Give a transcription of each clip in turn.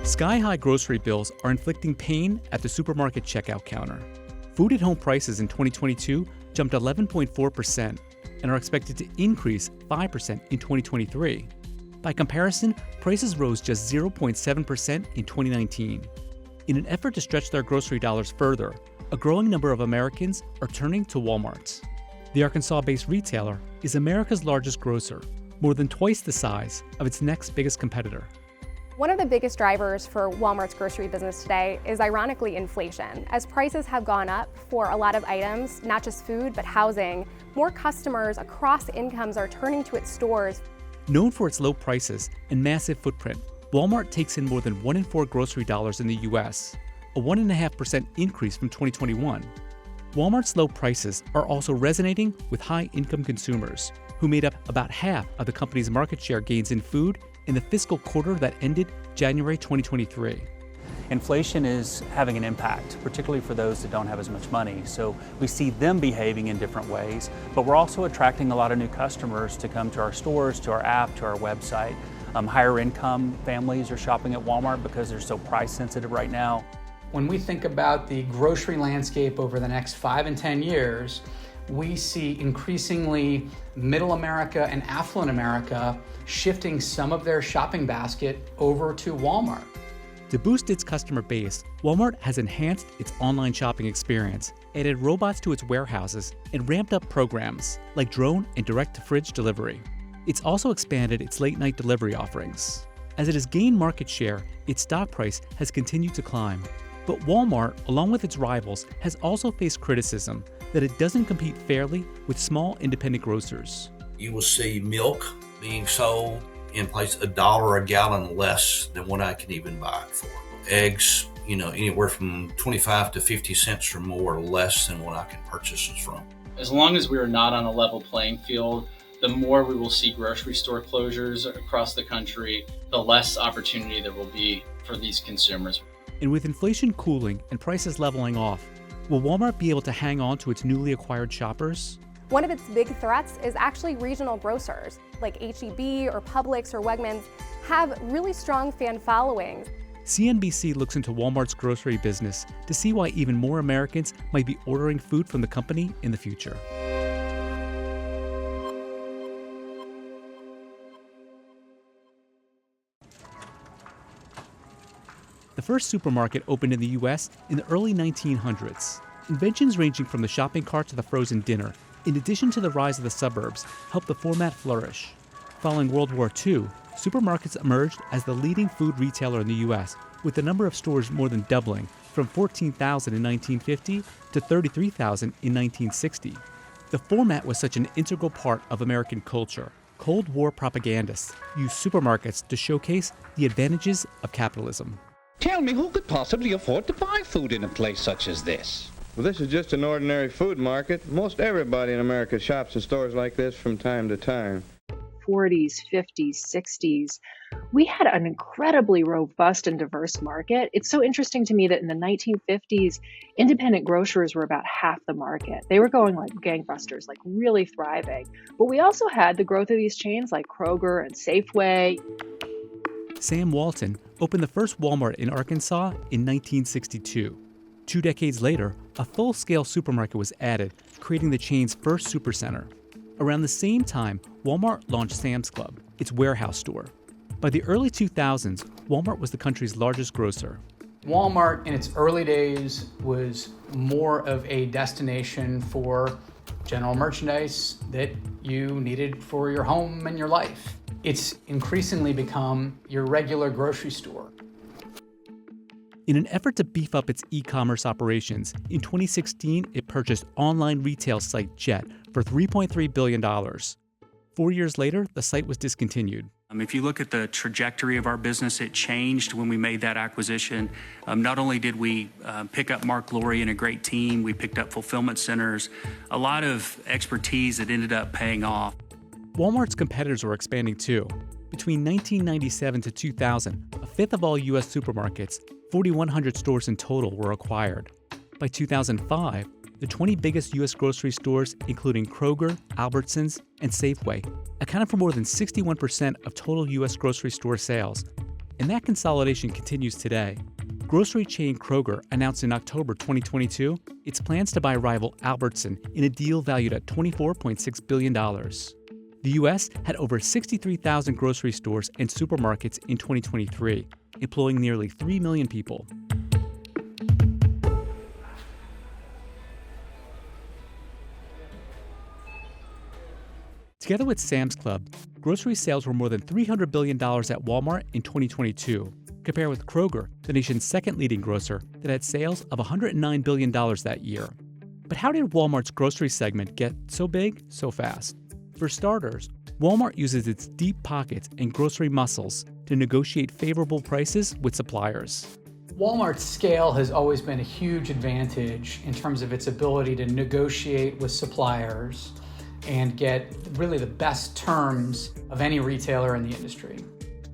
Sky-high grocery bills are inflicting pain at the supermarket checkout counter. Food at home prices in 2022 jumped 11.4% and are expected to increase 5% in 2023. By comparison, prices rose just 0.7% in 2019. In an effort to stretch their grocery dollars further, a growing number of Americans are turning to Walmart. The Arkansas-based retailer is America's largest grocer, more than twice the size of its next biggest competitor. One of the biggest drivers for Walmart's grocery business today is ironically inflation. As prices have gone up for a lot of items, not just food, but housing, more customers across incomes are turning to its stores. Known for its low prices and massive footprint, Walmart takes in more than 1 in 4 grocery dollars in the U.S., a 1.5% increase from 2021. Walmart's low prices are also resonating with high-income consumers, who made up about half of the company's market share gains in food in the fiscal quarter that ended January 2023. Inflation is having an impact, particularly for those that don't have as much money. So we see them behaving in different ways, but we're also attracting a lot of new customers to come to our stores, to our app, to our website. Higher income families are shopping at Walmart because they're so price sensitive right now. When we think about the grocery landscape over the next 5 and 10 years, we see increasingly middle America and affluent America shifting some of their shopping basket over to Walmart. To boost its customer base, Walmart has enhanced its online shopping experience, added robots to its warehouses, and ramped up programs like drone and direct-to-fridge delivery. It's also expanded its late-night delivery offerings. As it has gained market share, its stock price has continued to climb. But Walmart, along with its rivals, has also faced criticism that it doesn't compete fairly with small independent grocers. You will see milk being sold in place $1 a gallon less than what I can even buy it for. Eggs, anywhere from 25 to 50 cents or more less than what I can purchase it from. As long as we are not on a level playing field, the more we will see grocery store closures across the country, the less opportunity there will be for these consumers. And with inflation cooling and prices leveling off, will Walmart be able to hang on to its newly acquired shoppers? One of its big threats is actually regional grocers, like H-E-B or Publix or Wegmans, have really strong fan followings. CNBC looks into Walmart's grocery business to see why even more Americans might be ordering food from the company in the future. The first supermarket opened in the U.S. in the early 1900s. Inventions ranging from the shopping cart to the frozen dinner, in addition to the rise of the suburbs, helped the format flourish. Following World War II, supermarkets emerged as the leading food retailer in the U.S., with the number of stores more than doubling from 14,000 in 1950 to 33,000 in 1960. The format was such an integral part of American culture. Cold War propagandists used supermarkets to showcase the advantages of capitalism. Tell me, who could possibly afford to buy food in a place such as this? Well, this is just an ordinary food market. Most everybody in America shops in stores like this from time to time. 40s, 50s, 60s, we had an incredibly robust and diverse market. It's so interesting to me that in the 1950s, independent grocers were about half the market. They were going like gangbusters, like really thriving. But we also had the growth of these chains like Kroger and Safeway. Sam Walton opened the first Walmart in Arkansas in 1962. 2 decades later, a full-scale supermarket was added, creating the chain's first supercenter. Around the same time, Walmart launched Sam's Club, its warehouse store. By the early 2000s, Walmart was the country's largest grocer. Walmart in its early days was more of a destination for general merchandise that you needed for your home and your life. It's increasingly become your regular grocery store. In an effort to beef up its e-commerce operations, in 2016, it purchased online retail site Jet for $3.3 billion. 4 years later, the site was discontinued. If you look at the trajectory of our business, it changed when we made that acquisition. Not only did we pick up Mark Laurie and a great team, we picked up fulfillment centers, a lot of expertise that ended up paying off. Walmart's competitors were expanding too. Between 1997 to 2000, a fifth of all U.S. supermarkets, 4,100 stores in total, were acquired. By 2005, the 20 biggest U.S. grocery stores, including Kroger, Albertsons, and Safeway, accounted for more than 61% of total U.S. grocery store sales. and that consolidation continues today. Grocery chain Kroger announced in October 2022 its plans to buy rival Albertson in a deal valued at $24.6 billion. The U.S. had over 63,000 grocery stores and supermarkets in 2023, employing nearly 3 million people. Together with Sam's Club, grocery sales were more than $300 billion at Walmart in 2022, compared with Kroger, the nation's second leading grocer, that had sales of $109 billion that year. But how did Walmart's grocery segment get so big so fast? For starters, Walmart uses its deep pockets and grocery muscles to negotiate favorable prices with suppliers. Walmart's scale has always been a huge advantage in terms of its ability to negotiate with suppliers and get really the best terms of any retailer in the industry.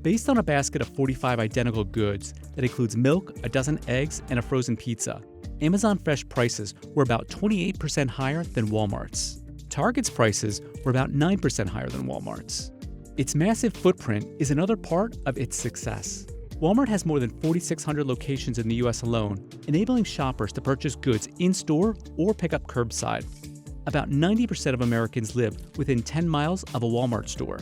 Based on a basket of 45 identical goods that includes milk, a dozen eggs, and a frozen pizza, Amazon Fresh prices were about 28% higher than Walmart's. Target's prices were about 9% higher than Walmart's. Its massive footprint is another part of its success. Walmart has more than 4,600 locations in the U.S. alone, enabling shoppers to purchase goods in-store or pick up curbside. About 90% of Americans live within 10 miles of a Walmart store.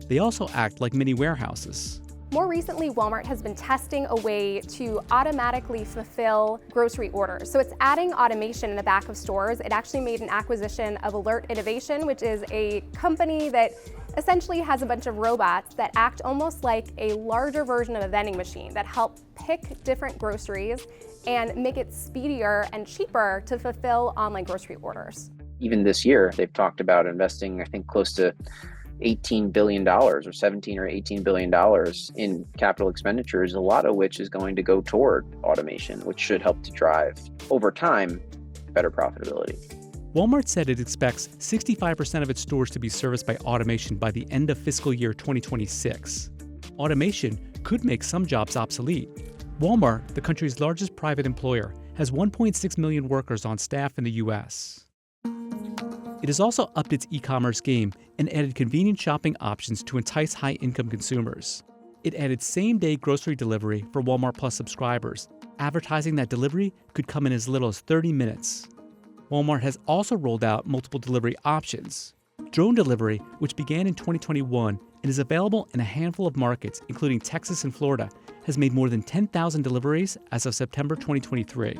They also act like mini warehouses. More recently, Walmart has been testing a way to automatically fulfill grocery orders. So it's adding automation in the back of stores. It actually made an acquisition of Alert Innovation, which is a company that essentially has a bunch of robots that act almost like a larger version of a vending machine that help pick different groceries and make it speedier and cheaper to fulfill online grocery orders. Even this year, they've talked about investing, I think, close to $18 billion or $17 or $18 billion in capital expenditures, a lot of which is going to go toward automation, which should help to drive, over time, better profitability. Walmart said it expects 65% of its stores to be serviced by automation by the end of fiscal year 2026. Automation could make some jobs obsolete. Walmart, the country's largest private employer, has 1.6 million workers on staff in the U.S. It has also upped its e-commerce game and added convenient shopping options to entice high-income consumers. It added same-day grocery delivery for Walmart Plus subscribers, advertising that delivery could come in as little as 30 minutes. Walmart has also rolled out multiple delivery options. Drone delivery, which began in 2021 and is available in a handful of markets, including Texas and Florida, has made more than 10,000 deliveries as of September 2023.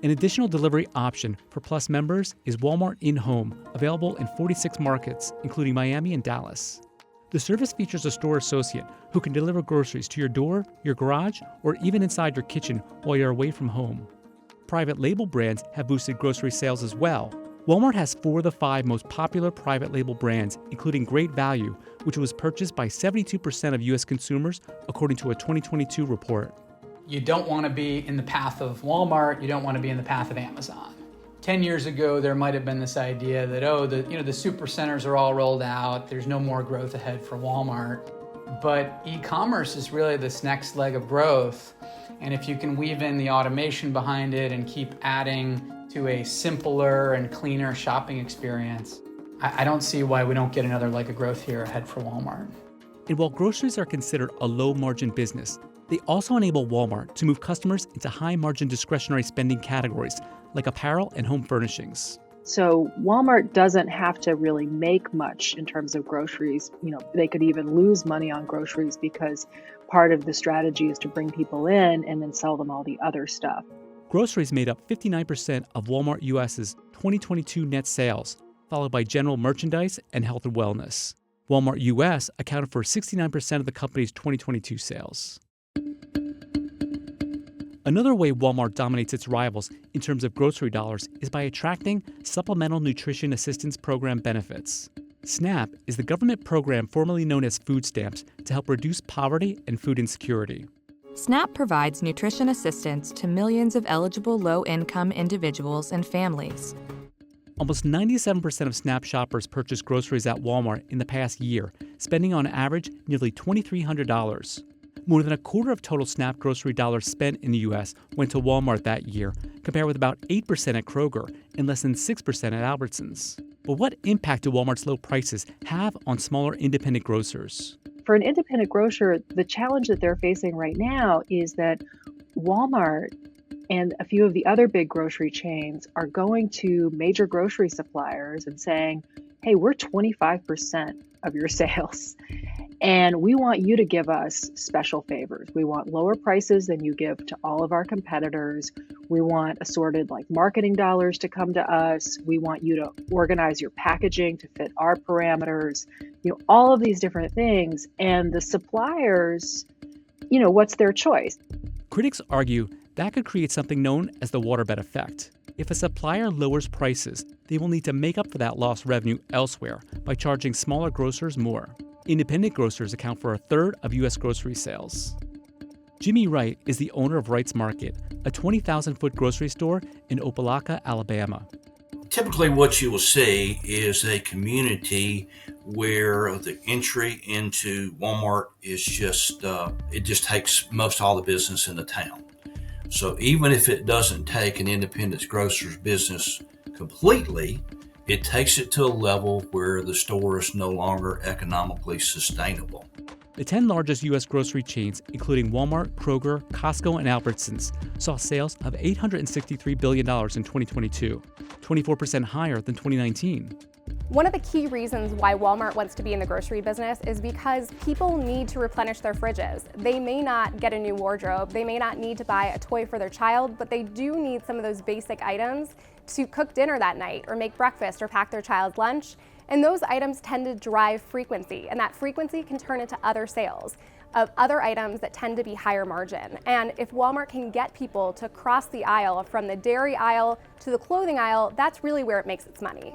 An additional delivery option for Plus members is Walmart InHome, available in 46 markets, including Miami and Dallas. The service features a store associate who can deliver groceries to your door, your garage, or even inside your kitchen while you're away from home. Private label brands have boosted grocery sales as well. Walmart has 4 of the 5 most popular private label brands, including Great Value, which was purchased by 72% of U.S. consumers, according to a 2022 report. You don't want to be in the path of Walmart. You don't want to be in the path of Amazon. 10 years ago, there might have been this idea that, the super centers are all rolled out. There's no more growth ahead for Walmart. But e-commerce is really this next leg of growth. And if you can weave in the automation behind it and keep adding to a simpler and cleaner shopping experience, I don't see why we don't get another leg of growth here ahead for Walmart. And while groceries are considered a low-margin business, they also enable Walmart to move customers into high-margin discretionary spending categories like apparel and home furnishings. So Walmart doesn't have to really make much in terms of groceries. They could even lose money on groceries because part of the strategy is to bring people in and then sell them all the other stuff. Groceries made up 59% of Walmart US's 2022 net sales, followed by general merchandise and health and wellness. Walmart US accounted for 69% of the company's 2022 sales. Another way Walmart dominates its rivals in terms of grocery dollars is by attracting Supplemental Nutrition Assistance Program benefits. SNAP is the government program formerly known as food stamps to help reduce poverty and food insecurity. SNAP provides nutrition assistance to millions of eligible low-income individuals and families. Almost 97% of SNAP shoppers purchased groceries at Walmart in the past year, spending on average nearly $2,300. More than a quarter of total SNAP grocery dollars spent in the U.S. went to Walmart that year, compared with about 8% at Kroger and less than 6% at Albertsons. But what impact do Walmart's low prices have on smaller independent grocers? for an independent grocer, the challenge that they're facing right now is that Walmart and a few of the other big grocery chains are going to major grocery suppliers and saying, hey, we're 25% of your sales. And we want you to give us special favors. We want lower prices than you give to all of our competitors. We want assorted marketing dollars to come to us. We want you to organize your packaging to fit our parameters, all of these different things. And the suppliers, what's their choice? Critics argue that could create something known as the waterbed effect. If a supplier lowers prices, they will need to make up for that lost revenue elsewhere by charging smaller grocers more. Independent grocers account for a third of U.S. grocery sales. Jimmy Wright is the owner of Wright's Market, a 20,000-foot grocery store in Opelika, Alabama. Typically what you will see is a community where the entry into Walmart is just, it just takes most all the business in the town. So even if it doesn't take an independent grocer's business completely, it takes it to a level where the store is no longer economically sustainable. The 10 largest U.S. grocery chains, including Walmart, Kroger, Costco, and Albertsons, saw sales of $863 billion in 2022, 24% higher than 2019. One of the key reasons why Walmart wants to be in the grocery business is because people need to replenish their fridges. They may not get a new wardrobe, they may not need to buy a toy for their child, but they do need some of those basic items to cook dinner that night or make breakfast or pack their child's lunch. And those items tend to drive frequency, and that frequency can turn into other sales of other items that tend to be higher margin. And if Walmart can get people to cross the aisle from the dairy aisle to the clothing aisle, that's really where it makes its money.